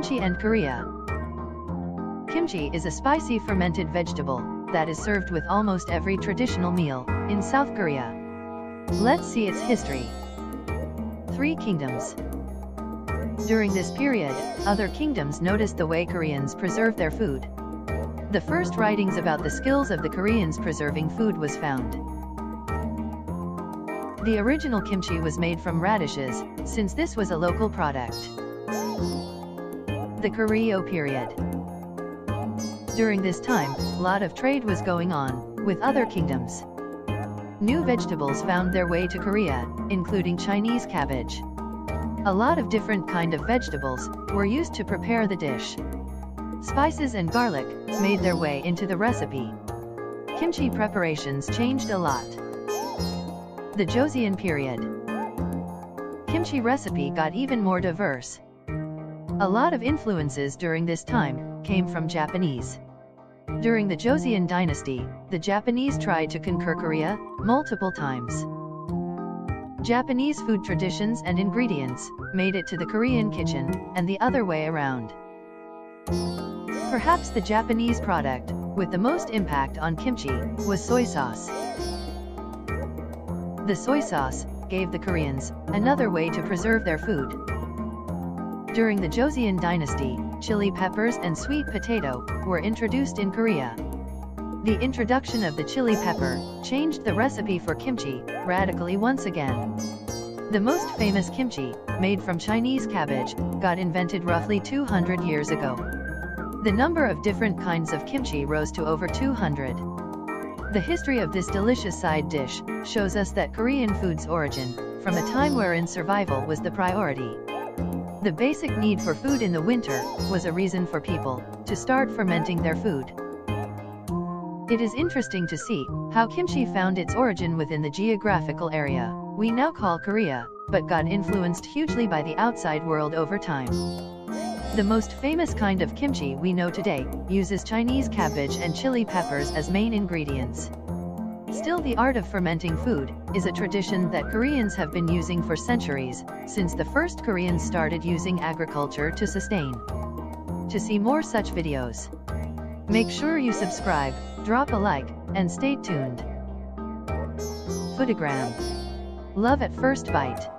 Kimchi and Korea. Kimchi is a spicy fermented vegetable that is served with almost every traditional meal in South Korea. Let's see its history. 3 Kingdoms. During this period, other kingdoms noticed the way Koreans preserve their food. The first writings about the skills of the Koreans preserving food was found. The original kimchi was made from radishes, since this was a local product. The Koryo period. During this time, a lot of trade was going on with other kingdoms. New vegetables found their way to Korea, including Chinese cabbage. A lot of different kind of vegetables were used to prepare the dish. Spices and garlic made their way into the recipe. Kimchi preparations changed a lot. The Joseon period. Kimchi recipe got even more diverse. A lot of influences during this time came from Japanese. During the Joseon dynasty, the Japanese tried to conquer Korea multiple times. Japanese food traditions and ingredients made it to the Korean kitchen, and the other way around. Perhaps the Japanese product with the most impact on kimchi was soy sauce. The soy sauce gave the Koreans another way to preserve their food. During the Joseon dynasty, chili peppers and sweet potato were introduced in Korea. The introduction of the chili pepper changed the recipe for kimchi radically once again. The most famous kimchi, made from Chinese cabbage, got invented roughly 200 years ago. The number of different kinds of kimchi rose to over 200. The history of this delicious side dish shows us that Korean food's origin from a time wherein survival was the priority. The basic need for food in the winter was a reason for people to start fermenting their food. It is interesting to see how kimchi found its origin within the geographical area we now call Korea, but got influenced hugely by the outside world over time. The most famous kind of kimchi we know today uses Chinese cabbage and chili peppers as main ingredients. Still, the art of fermenting food is a tradition that Koreans have been using for centuries, since the first Koreans started using agriculture to sustain. To see more such videos, make sure you subscribe, drop a like, and stay tuned. Foodegram. Love at first bite.